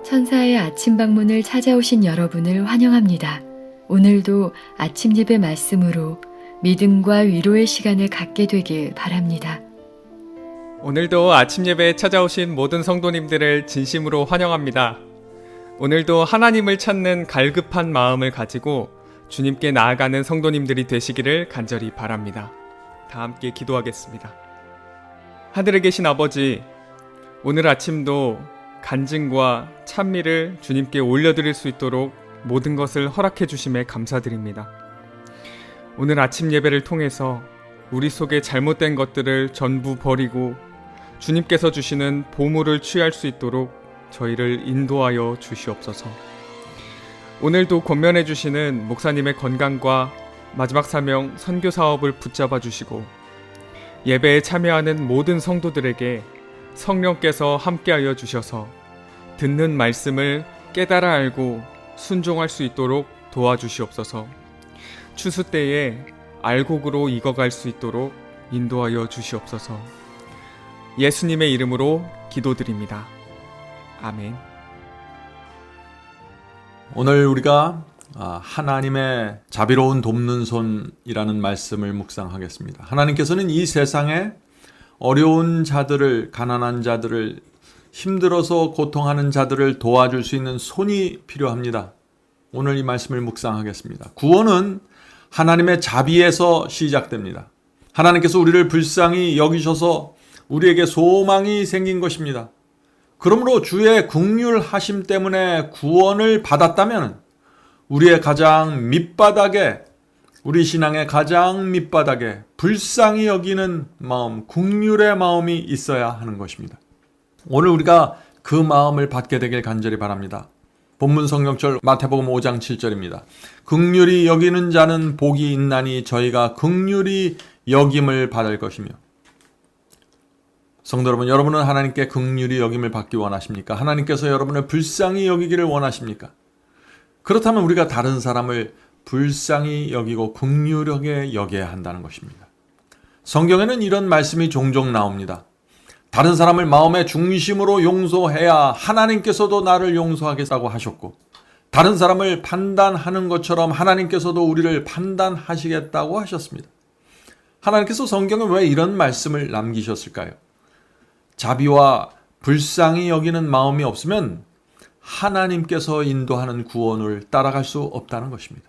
천사의 아침 방문을 찾아오신 여러분을 환영합니다. 오늘도 아침 예배 말씀으로 믿음과 위로의 시간을 갖게 되길 바랍니다. 오늘도 아침 예배에 찾아오신 모든 성도님들을 진심으로 환영합니다. 오늘도 하나님을 찾는 갈급한 마음을 가지고 주님께 나아가는 성도님들이 되시기를 간절히 바랍니다. 다 함께 기도하겠습니다. 하늘에 계신 아버지, 오늘 아침도 간증과 찬미를 주님께 올려드릴 수 있도록 모든 것을 허락해 주심에 감사드립니다. 오늘 아침 예배를 통해서 우리 속에 잘못된 것들을 전부 버리고 주님께서 주시는 보물을 취할 수 있도록 저희를 인도하여 주시옵소서. 오늘도 권면해 주시는 목사님의 건강과 마지막 사명 선교 사업을 붙잡아 주시고 예배에 참여하는 모든 성도들에게 성령께서 함께하여 주셔서 듣는 말씀을 깨달아 알고 순종할 수 있도록 도와주시옵소서. 추수 때에 알곡으로 익어갈 수 있도록 인도하여 주시옵소서. 예수님의 이름으로 기도드립니다. 아멘. 오늘 우리가 하나님의 자비로운 돕는 손이라는 말씀을 묵상하겠습니다. 하나님께서는 이 세상에 어려운 자들을, 가난한 자들을, 힘들어서 고통하는 자들을 도와줄 수 있는 손이 필요합니다. 오늘 이 말씀을 묵상하겠습니다. 구원은 하나님의 자비에서 시작됩니다. 하나님께서 우리를 불쌍히 여기셔서 우리에게 소망이 생긴 것입니다. 그러므로 주의 긍휼하심 때문에 구원을 받았다면 우리의 가장 밑바닥에, 우리 신앙의 가장 밑바닥에 불쌍히 여기는 마음, 긍휼의 마음이 있어야 하는 것입니다. 오늘 우리가 그 마음을 받게 되길 간절히 바랍니다. 본문 성경절 마태복음 5장 7절입니다. 긍휼히 여기는 자는 복이 있나니 저희가 긍휼히 여김을 받을 것이며. 성도 여러분, 여러분은 하나님께 긍휼히 여김을 받기 원하십니까? 하나님께서 여러분을 불쌍히 여기기를 원하십니까? 그렇다면 우리가 다른 사람을 불쌍히 여기고 긍휼하게 여겨야 한다는 것입니다. 성경에는 이런 말씀이 종종 나옵니다. 다른 사람을 마음의 중심으로 용서해야 하나님께서도 나를 용서하겠다고 하셨고, 다른 사람을 판단하는 것처럼 하나님께서도 우리를 판단하시겠다고 하셨습니다. 하나님께서 성경에 왜 이런 말씀을 남기셨을까요? 자비와 불쌍히 여기는 마음이 없으면 하나님께서 인도하는 구원을 따라갈 수 없다는 것입니다.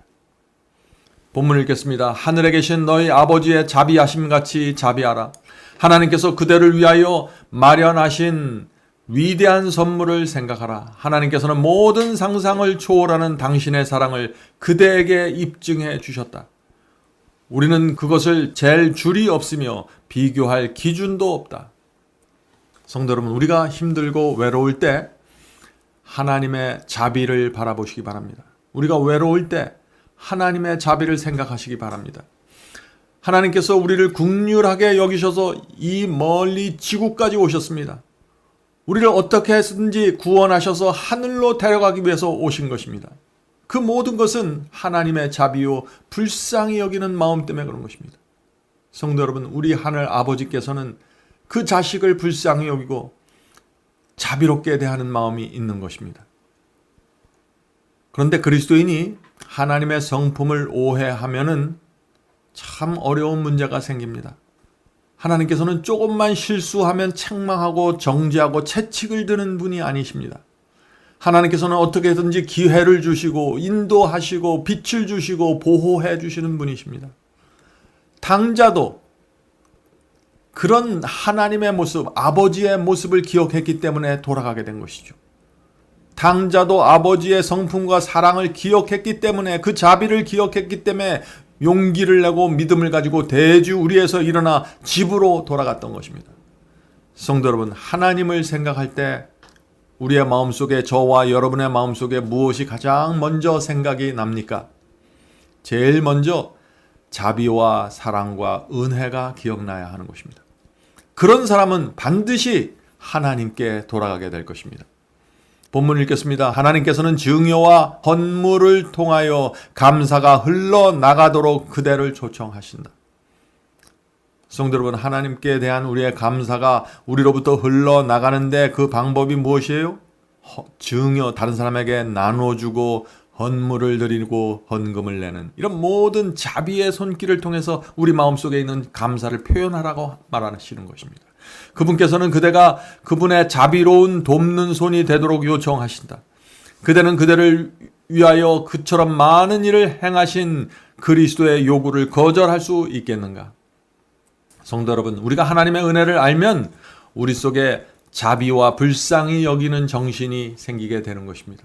본문을 읽겠습니다. 하늘에 계신 너희 아버지의 자비하심같이 자비하라. 하나님께서 그대를 위하여 마련하신 위대한 선물을 생각하라. 하나님께서는 모든 상상을 초월하는 당신의 사랑을 그대에게 입증해 주셨다. 우리는 그것을 잴 줄이 없으며 비교할 기준도 없다. 성도 여러분, 우리가 힘들고 외로울 때 하나님의 자비를 바라보시기 바랍니다. 우리가 외로울 때 하나님의 자비를 생각하시기 바랍니다. 하나님께서 우리를 긍휼하게 여기셔서 이 멀리 지구까지 오셨습니다. 우리를 어떻게 해서든지 구원하셔서 하늘로 데려가기 위해서 오신 것입니다. 그 모든 것은 하나님의 자비요 불쌍히 여기는 마음 때문에 그런 것입니다. 성도 여러분, 우리 하늘 아버지께서는 그 자식을 불쌍히 여기고 자비롭게 대하는 마음이 있는 것입니다. 그런데 그리스도인이 하나님의 성품을 오해하면은 참 어려운 문제가 생깁니다. 하나님께서는 조금만 실수하면 책망하고 정죄하고 채찍을 드는 분이 아니십니다. 하나님께서는 어떻게든지 기회를 주시고 인도하시고 빛을 주시고 보호해 주시는 분이십니다. 당자도 그런 하나님의 모습, 아버지의 모습을 기억했기 때문에 돌아가게 된 것이죠. 당자도 아버지의 성품과 사랑을 기억했기 때문에, 그 자비를 기억했기 때문에 용기를 내고 믿음을 가지고 대주 우리에서 일어나 집으로 돌아갔던 것입니다. 성도 여러분, 하나님을 생각할 때 우리의 마음속에, 저와 여러분의 마음속에 무엇이 가장 먼저 생각이 납니까? 제일 먼저 자비와 사랑과 은혜가 기억나야 하는 것입니다. 그런 사람은 반드시 하나님께 돌아가게 될 것입니다. 본문 읽겠습니다. 하나님께서는 증여와 헌물을 통하여 감사가 흘러나가도록 그대를 초청하신다. 성도 여러분, 하나님께 대한 우리의 감사가 우리로부터 흘러나가는데 그 방법이 무엇이에요? 증여, 다른 사람에게 나눠주고 헌물을 드리고 헌금을 내는 이런 모든 자비의 손길을 통해서 우리 마음속에 있는 감사를 표현하라고 말하시는 것입니다. 그분께서는 그대가 그분의 자비로운 돕는 손이 되도록 요청하신다. 그대는 그대를 위하여 그처럼 많은 일을 행하신 그리스도의 요구를 거절할 수 있겠는가? 성도 여러분, 우리가 하나님의 은혜를 알면 우리 속에 자비와 불쌍히 여기는 정신이 생기게 되는 것입니다.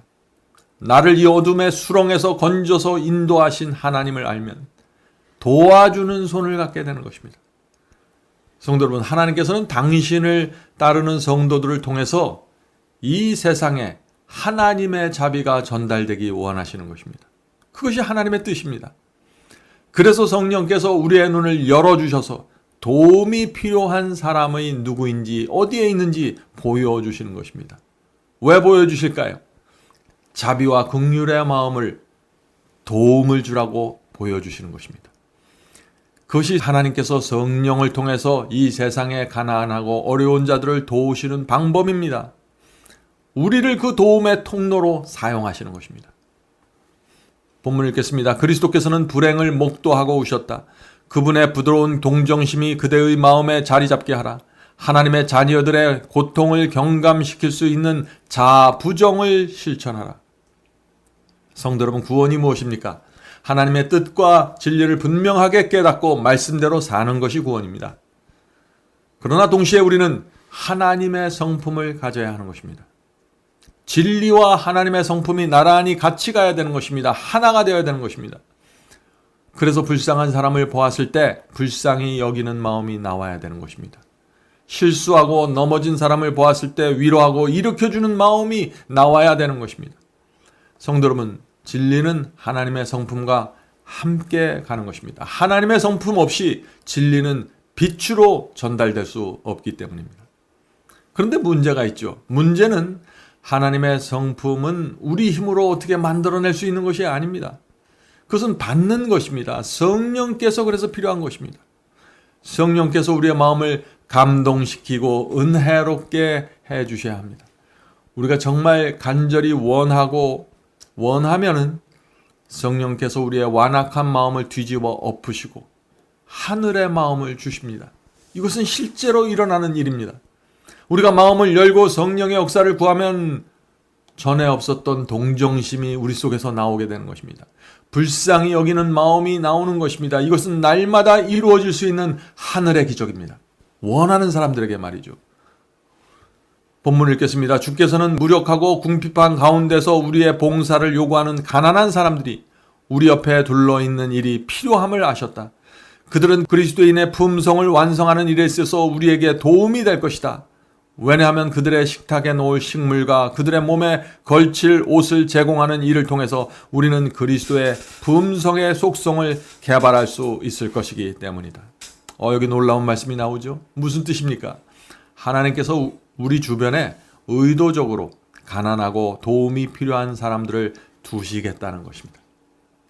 나를 이 어둠의 수렁에서 건져서 인도하신 하나님을 알면 도와주는 손을 갖게 되는 것입니다. 성도 여러분, 하나님께서는 당신을 따르는 성도들을 통해서 이 세상에 하나님의 자비가 전달되기 원하시는 것입니다. 그것이 하나님의 뜻입니다. 그래서 성령께서 우리의 눈을 열어주셔서 도움이 필요한 사람의 누구인지 어디에 있는지 보여주시는 것입니다. 왜 보여주실까요? 자비와 긍휼의 마음을 도움을 주라고 보여주시는 것입니다. 그것이 하나님께서 성령을 통해서 이 세상에 가난하고 어려운 자들을 도우시는 방법입니다. 우리를 그 도움의 통로로 사용하시는 것입니다. 본문 읽겠습니다. 그리스도께서는 불행을 목도하고 오셨다. 그분의 부드러운 동정심이 그대의 마음에 자리 잡게 하라. 하나님의 자녀들의 고통을 경감시킬 수 있는 자부정을 실천하라. 성도 여러분, 구원이 무엇입니까? 하나님의 뜻과 진리를 분명하게 깨닫고 말씀대로 사는 것이 구원입니다. 그러나 동시에 우리는 하나님의 성품을 가져야 하는 것입니다. 진리와 하나님의 성품이 나란히 같이 가야 되는 것입니다. 하나가 되어야 되는 것입니다. 그래서 불쌍한 사람을 보았을 때 불쌍히 여기는 마음이 나와야 되는 것입니다. 실수하고 넘어진 사람을 보았을 때 위로하고 일으켜주는 마음이 나와야 되는 것입니다. 성도 여러분, 진리는 하나님의 성품과 함께 가는 것입니다. 하나님의 성품 없이 진리는 빛으로 전달될 수 없기 때문입니다. 그런데 문제가 있죠. 문제는 하나님의 성품은 우리 힘으로 어떻게 만들어낼 수 있는 것이 아닙니다. 그것은 받는 것입니다. 성령께서 그래서 필요한 것입니다. 성령께서 우리의 마음을 감동시키고 은혜롭게 해 주셔야 합니다. 우리가 정말 간절히 원하면은 성령께서 우리의 완악한 마음을 뒤집어 엎으시고 하늘의 마음을 주십니다. 이것은 실제로 일어나는 일입니다. 우리가 마음을 열고 성령의 역사를 구하면 전에 없었던 동정심이 우리 속에서 나오게 되는 것입니다. 불쌍히 여기는 마음이 나오는 것입니다. 이것은 날마다 이루어질 수 있는 하늘의 기적입니다. 원하는 사람들에게 말이죠. 본문을 읽겠습니다. 주께서는 무력하고 궁핍한 가운데서 우리의 봉사를 요구하는 가난한 사람들이 우리 옆에 둘러있는 일이 필요함을 아셨다. 그들은 그리스도인의 품성을 완성하는 일에 있어서 우리에게 도움이 될 것이다. 왜냐하면 그들의 식탁에 놓을 식물과 그들의 몸에 걸칠 옷을 제공하는 일을 통해서 우리는 그리스도의 품성의 속성을 개발할 수 있을 것이기 때문이다. 여기 놀라운 말씀이 나오죠. 무슨 뜻입니까? 하나님께서 우리 주변에 의도적으로 가난하고 도움이 필요한 사람들을 두시겠다는 것입니다.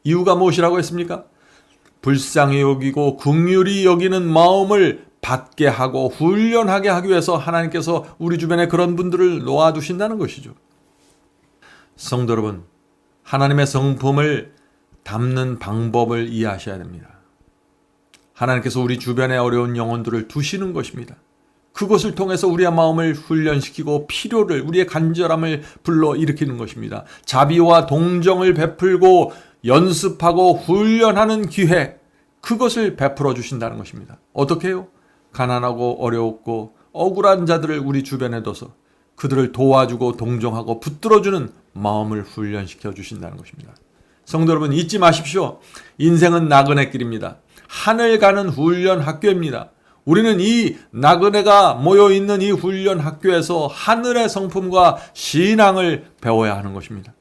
이유가 무엇이라고 했습니까? 불쌍히 여기고 긍휼히 여기는 마음을 받게 하고 훈련하게 하기 위해서 하나님께서 우리 주변에 그런 분들을 놓아두신다는 것이죠. 성도 여러분, 하나님의 성품을 담는 방법을 이해하셔야 됩니다. 하나님께서 우리 주변에 어려운 영혼들을 두시는 것입니다. 그것을 통해서 우리의 마음을 훈련시키고 필요를, 우리의 간절함을 불러일으키는 것입니다. 자비와 동정을 베풀고 연습하고 훈련하는 기회, 그것을 베풀어 주신다는 것입니다. 어떻게 해요? 가난하고 어렵고 억울한 자들을 우리 주변에 둬서 그들을 도와주고 동정하고 붙들어주는 마음을 훈련시켜 주신다는 것입니다. 성도 여러분, 잊지 마십시오. 인생은 나그네 길입니다. 하늘 가는 훈련 학교입니다. 우리는 이 나그네가 모여있는 이 훈련 학교에서 하늘의 성품과 신앙을 배워야 하는 것입니다.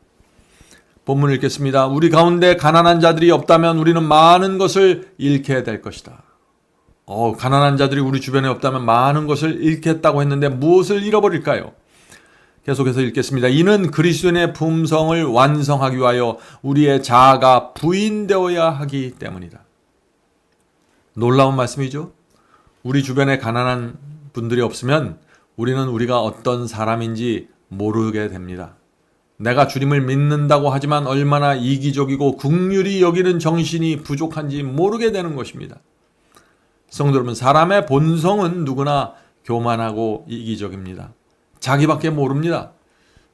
본문을 읽겠습니다. 우리 가운데 가난한 자들이 없다면 우리는 많은 것을 잃게 될 것이다. 가난한 자들이 우리 주변에 없다면 많은 것을 잃겠다고 했는데 무엇을 잃어버릴까요? 계속해서 읽겠습니다. 이는 그리스도인의 품성을 완성하기 위하여 우리의 자아가 부인되어야 하기 때문이다. 놀라운 말씀이죠. 우리 주변에 가난한 분들이 없으면 우리는 우리가 어떤 사람인지 모르게 됩니다. 내가 주님을 믿는다고 하지만 얼마나 이기적이고 긍휼히 여기는 정신이 부족한지 모르게 되는 것입니다. 성도 여러분, 사람의 본성은 누구나 교만하고 이기적입니다. 자기밖에 모릅니다.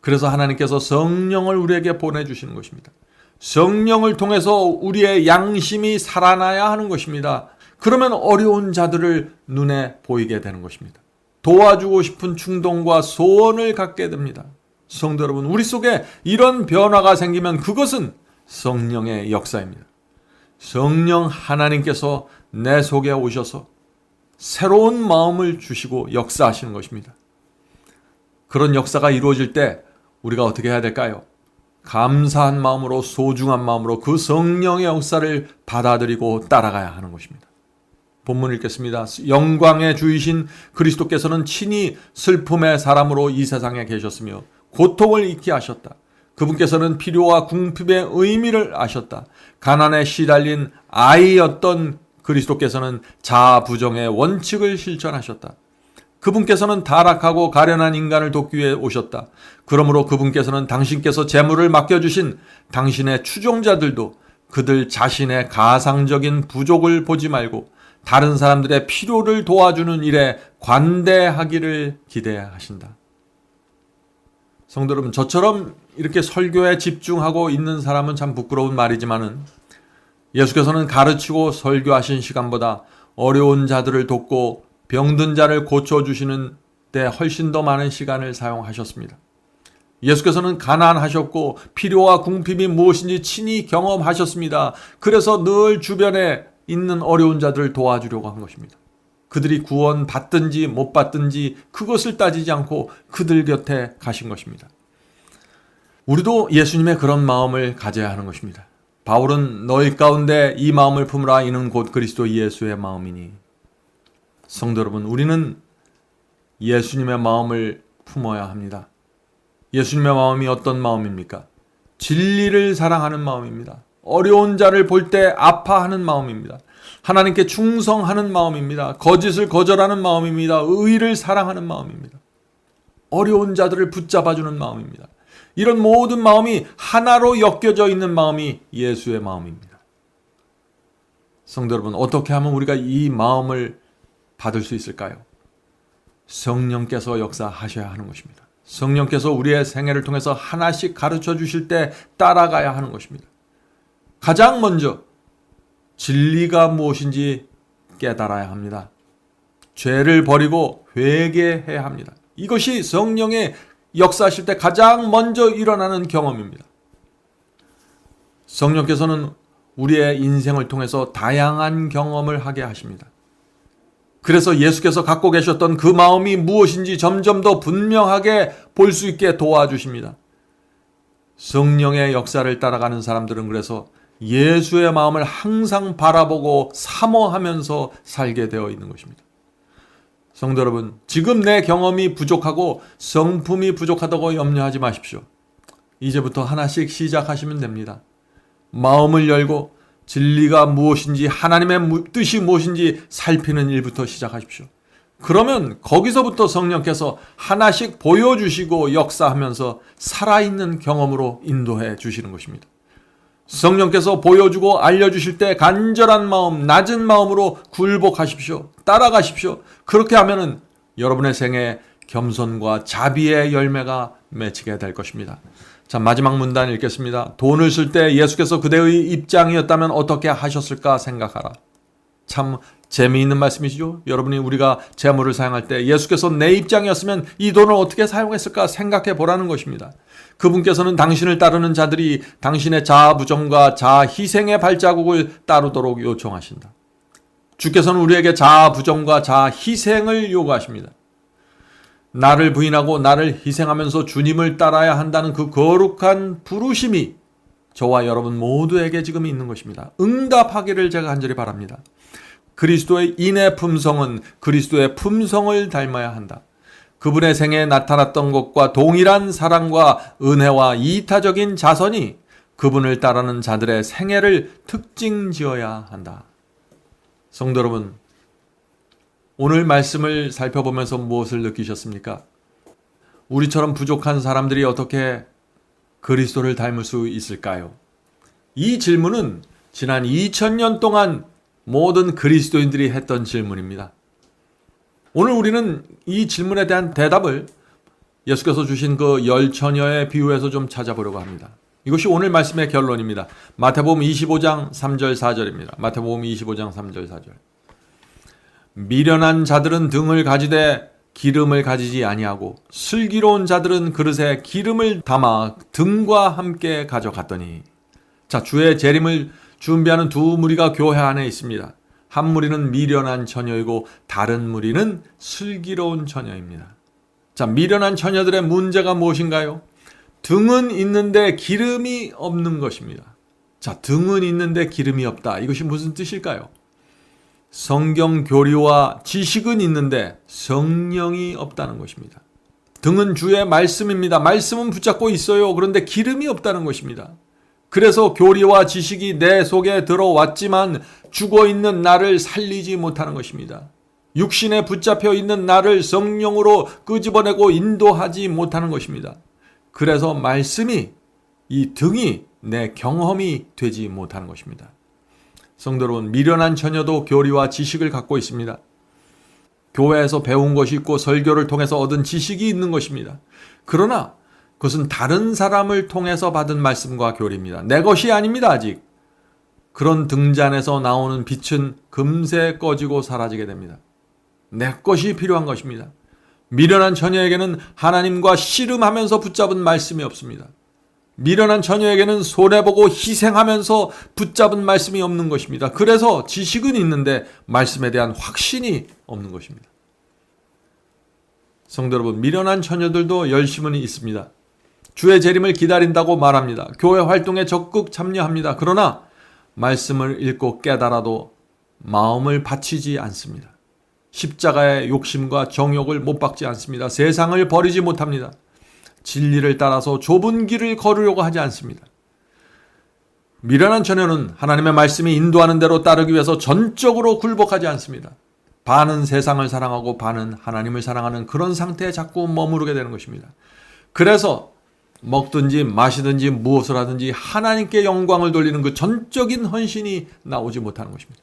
그래서 하나님께서 성령을 우리에게 보내주시는 것입니다. 성령을 통해서 우리의 양심이 살아나야 하는 것입니다. 그러면 어려운 자들을 눈에 보이게 되는 것입니다. 도와주고 싶은 충동과 소원을 갖게 됩니다. 성도 여러분, 우리 속에 이런 변화가 생기면 그것은 성령의 역사입니다. 성령 하나님께서 내 속에 오셔서 새로운 마음을 주시고 역사하시는 것입니다. 그런 역사가 이루어질 때 우리가 어떻게 해야 될까요? 감사한 마음으로, 소중한 마음으로 그 성령의 역사를 받아들이고 따라가야 하는 것입니다. 본문 읽겠습니다. 영광의 주이신 그리스도께서는 친히 슬픔의 사람으로 이 세상에 계셨으며 고통을 잊게 하셨다. 그분께서는 필요와 궁핍의 의미를 아셨다. 가난에 시달린 아이였던 그리스도께서는 자아 부정의 원칙을 실천하셨다. 그분께서는 타락하고 가련한 인간을 돕기 위해 오셨다. 그러므로 그분께서는 당신께서 재물을 맡겨주신 당신의 추종자들도 그들 자신의 가상적인 부족을 보지 말고 다른 사람들의 필요를 도와주는 일에 관대하기를 기대하신다. 성도 여러분, 저처럼 이렇게 설교에 집중하고 있는 사람은 참 부끄러운 말이지만은 예수께서는 가르치고 설교하신 시간보다 어려운 자들을 돕고 병든 자를 고쳐주시는 데 훨씬 더 많은 시간을 사용하셨습니다. 예수께서는 가난하셨고 필요와 궁핍이 무엇인지 친히 경험하셨습니다. 그래서 늘 주변에 있는 어려운 자들을 도와주려고 한 것입니다. 그들이 구원 받든지 못 받든지 그것을 따지지 않고 그들 곁에 가신 것입니다. 우리도 예수님의 그런 마음을 가져야 하는 것입니다. 바울은 너희 가운데 이 마음을 품으라 이는 곧 그리스도 예수의 마음이니. 성도 여러분, 우리는 예수님의 마음을 품어야 합니다. 예수님의 마음이 어떤 마음입니까? 진리를 사랑하는 마음입니다. 어려운 자를 볼 때 아파하는 마음입니다. 하나님께 충성하는 마음입니다. 거짓을 거절하는 마음입니다. 의를 사랑하는 마음입니다. 어려운 자들을 붙잡아주는 마음입니다. 이런 모든 마음이 하나로 엮여져 있는 마음이 예수의 마음입니다. 성도 여러분, 어떻게 하면 우리가 이 마음을 받을 수 있을까요? 성령께서 역사하셔야 하는 것입니다. 성령께서 우리의 생애를 통해서 하나씩 가르쳐 주실 때 따라가야 하는 것입니다. 가장 먼저 진리가 무엇인지 깨달아야 합니다. 죄를 버리고 회개해야 합니다. 이것이 성령의 역사하실 때 가장 먼저 일어나는 경험입니다. 성령께서는 우리의 인생을 통해서 다양한 경험을 하게 하십니다. 그래서 예수께서 갖고 계셨던 그 마음이 무엇인지 점점 더 분명하게 볼 수 있게 도와주십니다. 성령의 역사를 따라가는 사람들은 그래서 예수의 마음을 항상 바라보고 사모하면서 살게 되어 있는 것입니다. 성도 여러분, 지금 내 경험이 부족하고 성품이 부족하다고 염려하지 마십시오. 이제부터 하나씩 시작하시면 됩니다. 마음을 열고 진리가 무엇인지, 하나님의 뜻이 무엇인지 살피는 일부터 시작하십시오. 그러면 거기서부터 성령께서 하나씩 보여주시고 역사하면서 살아있는 경험으로 인도해 주시는 것입니다. 성령께서 보여주고 알려주실 때 간절한 마음, 낮은 마음으로 굴복하십시오. 따라가십시오. 그렇게 하면은 여러분의 생에 겸손과 자비의 열매가 맺히게 될 것입니다. 자, 마지막 문단 읽겠습니다. 돈을 쓸 때 예수께서 그대의 입장이었다면 어떻게 하셨을까 생각하라. 참 재미있는 말씀이시죠? 여러분이 우리가 재물을 사용할 때 예수께서 내 입장이었으면 이 돈을 어떻게 사용했을까 생각해 보라는 것입니다. 그분께서는 당신을 따르는 자들이 당신의 자아 부정과 자아 희생의 발자국을 따르도록 요청하신다. 주께서는 우리에게 자아 부정과 자아 희생을 요구하십니다. 나를 부인하고 나를 희생하면서 주님을 따라야 한다는 그 거룩한 부르심이 저와 여러분 모두에게 지금 있는 것입니다. 응답하기를 제가 간절히 바랍니다. 그리스도의 인의 품성은 그리스도의 품성을 닮아야 한다. 그분의 생에 나타났던 것과 동일한 사랑과 은혜와 이타적인 자선이 그분을 따르는 자들의 생애를 특징 지어야 한다. 성도 여러분, 오늘 말씀을 살펴보면서 무엇을 느끼셨습니까? 우리처럼 부족한 사람들이 어떻게 그리스도를 닮을 수 있을까요? 이 질문은 지난 2000년 동안 모든 그리스도인들이 했던 질문입니다. 오늘 우리는 이 질문에 대한 대답을 예수께서 주신 그 열 처녀의 비유에서 좀 찾아보려고 합니다. 이것이 오늘 말씀의 결론입니다. 마태복음 25장 3절 4절입니다. 마태복음 25장 3절 4절. 미련한 자들은 등을 가지되 기름을 가지지 아니하고 슬기로운 자들은 그릇에 기름을 담아 등과 함께 가져갔더니. 자, 주의 재림을 준비하는 두 무리가 교회 안에 있습니다. 한 무리는 미련한 처녀이고 다른 무리는 슬기로운 처녀입니다. 자, 미련한 처녀들의 문제가 무엇인가요? 등은 있는데 기름이 없는 것입니다. 자, 등은 있는데 기름이 없다. 이것이 무슨 뜻일까요? 성경 교리와 지식은 있는데 성령이 없다는 것입니다. 등은 주의 말씀입니다. 말씀은 붙잡고 있어요. 그런데 기름이 없다는 것입니다. 그래서 교리와 지식이 내 속에 들어왔지만 죽어있는 나를 살리지 못하는 것입니다. 육신에 붙잡혀 있는 나를 성령으로 끄집어내고 인도하지 못하는 것입니다. 그래서 말씀이, 이 등이 내 경험이 되지 못하는 것입니다. 성도 여러분, 미련한 처녀도 교리와 지식을 갖고 있습니다. 교회에서 배운 것이 있고 설교를 통해서 얻은 지식이 있는 것입니다. 그러나 그것은 다른 사람을 통해서 받은 말씀과 교리입니다. 내 것이 아닙니다, 아직. 그런 등잔에서 나오는 빛은 금세 꺼지고 사라지게 됩니다. 내 것이 필요한 것입니다. 미련한 처녀에게는 하나님과 씨름하면서 붙잡은 말씀이 없습니다. 미련한 처녀에게는 손해보고 희생하면서 붙잡은 말씀이 없는 것입니다. 그래서 지식은 있는데 말씀에 대한 확신이 없는 것입니다. 성도 여러분, 미련한 처녀들도 열심은 있습니다. 주의 재림을 기다린다고 말합니다. 교회 활동에 적극 참여합니다. 그러나 말씀을 읽고 깨달아도 마음을 바치지 않습니다. 십자가의 욕심과 정욕을 못 박지 않습니다. 세상을 버리지 못합니다. 진리를 따라서 좁은 길을 걸으려고 하지 않습니다. 미련한 처녀는 하나님의 말씀이 인도하는 대로 따르기 위해서 전적으로 굴복하지 않습니다. 반은 세상을 사랑하고 반은 하나님을 사랑하는 그런 상태에 자꾸 머무르게 되는 것입니다. 그래서 먹든지 마시든지 무엇을 하든지 하나님께 영광을 돌리는 그 전적인 헌신이 나오지 못하는 것입니다.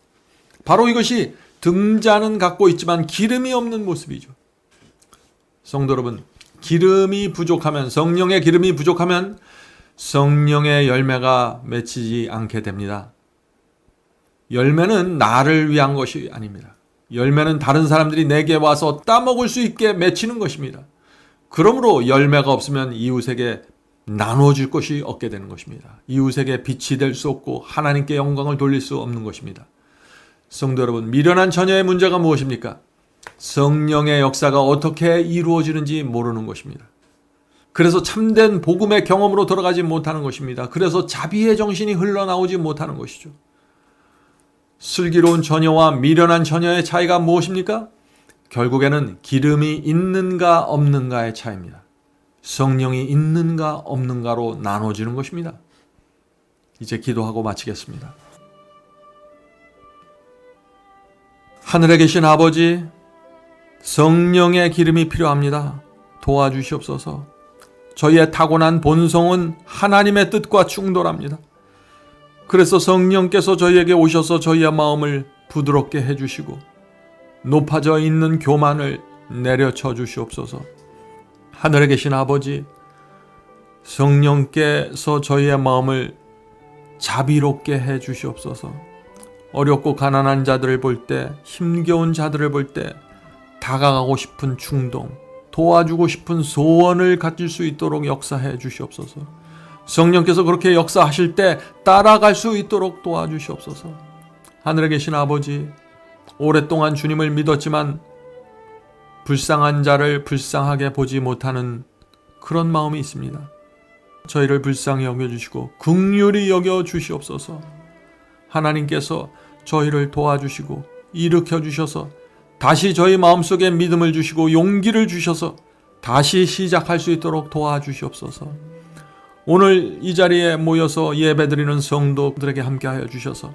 바로 이것이 등잔은 갖고 있지만 기름이 없는 모습이죠. 성도 여러분, 기름이 부족하면, 성령의 기름이 부족하면 성령의 열매가 맺히지 않게 됩니다. 열매는 나를 위한 것이 아닙니다. 열매는 다른 사람들이 내게 와서 따먹을 수 있게 맺히는 것입니다. 그러므로 열매가 없으면 이웃에게 나눠줄 것이 없게 되는 것입니다. 이웃에게 빛이 될 수 없고 하나님께 영광을 돌릴 수 없는 것입니다. 성도 여러분, 미련한 처녀의 문제가 무엇입니까? 성령의 역사가 어떻게 이루어지는지 모르는 것입니다. 그래서 참된 복음의 경험으로 들어가지 못하는 것입니다. 그래서 자비의 정신이 흘러나오지 못하는 것이죠. 슬기로운 처녀와 미련한 처녀의 차이가 무엇입니까? 결국에는 기름이 있는가 없는가의 차이입니다. 성령이 있는가 없는가로 나눠지는 것입니다. 이제 기도하고 마치겠습니다. 하늘에 계신 아버지, 성령의 기름이 필요합니다. 도와주시옵소서. 저희의 타고난 본성은 하나님의 뜻과 충돌합니다. 그래서 성령께서 저희에게 오셔서 저희의 마음을 부드럽게 해주시고 높아져 있는 교만을 내려쳐 주시옵소서. 하늘에 계신 아버지, 성령께서 저희의 마음을 자비롭게 해 주시옵소서. 어렵고 가난한 자들을 볼 때, 힘겨운 자들을 볼 때 다가가고 싶은 충동, 도와주고 싶은 소원을 가질 수 있도록 역사해 주시옵소서. 성령께서 그렇게 역사하실 때 따라갈 수 있도록 도와주시옵소서. 하늘에 계신 아버지, 오랫동안 주님을 믿었지만 불쌍한 자를 불쌍하게 보지 못하는 그런 마음이 있습니다. 저희를 불쌍히 여겨주시고 긍휼히 여겨주시옵소서. 하나님께서 저희를 도와주시고 일으켜 주셔서 다시 저희 마음속에 믿음을 주시고 용기를 주셔서 다시 시작할 수 있도록 도와주시옵소서. 오늘 이 자리에 모여서 예배드리는 성도들에게 함께하여 주셔서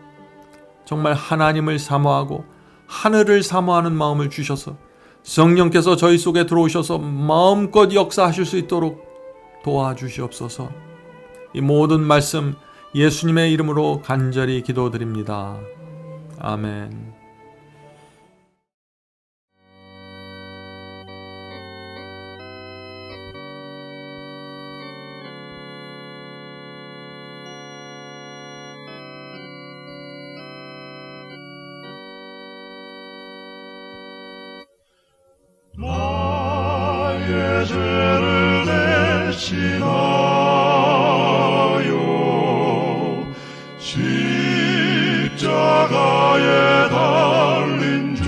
정말 하나님을 사모하고 하늘을 사모하는 마음을 주셔서 성령께서 저희 속에 들어오셔서 마음껏 역사하실 수 있도록 도와주시옵소서. 이 모든 말씀 예수님의 이름으로 간절히 기도드립니다. 아멘. 나의 죄를 대신하여 십자가에 달린 주,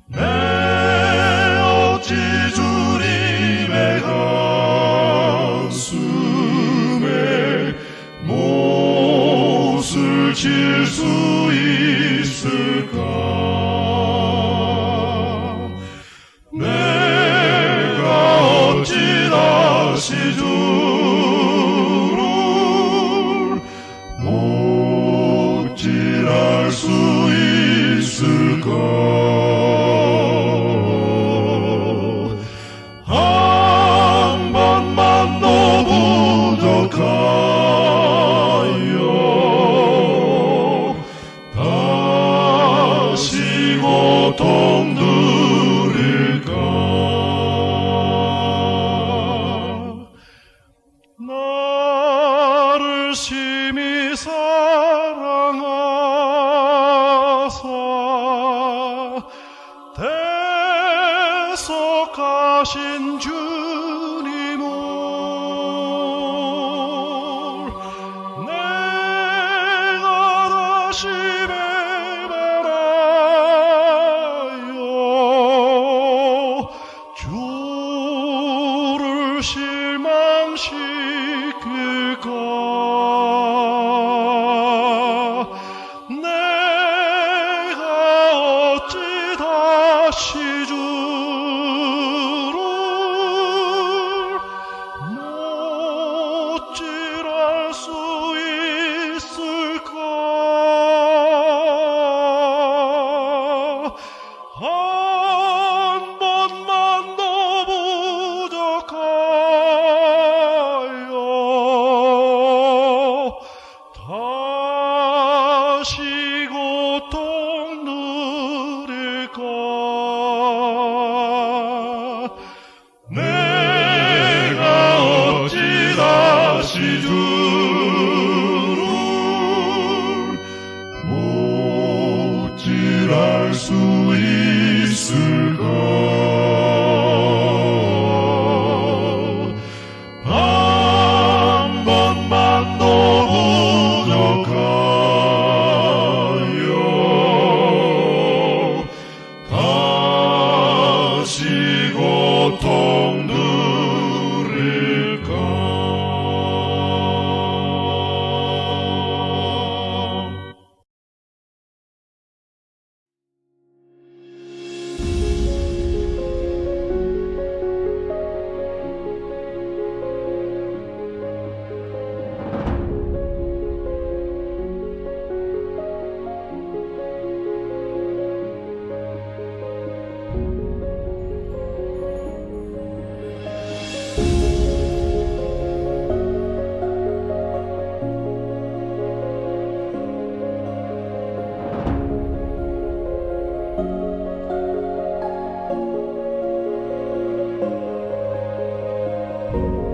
내 어찌 주님의 가슴에 못을 칠 수 있을까? 다시 주를 못질할 수 있을까? 한 번만 더 부족하여 다시 고통 들일까? 나를 심히 사랑하사 대속하신 주님을 내가 다시 배반하여 주를 실망시킬까? 내가 어찌 다시 주를 못질할 수 있을까? 한 번만 더 부족하여 다시 고통 누릴까? 내가 어찌 다시 주를 못질할 수 있을까? 한 번만 더 부족하여 다시 고통 누릴까? 아멘.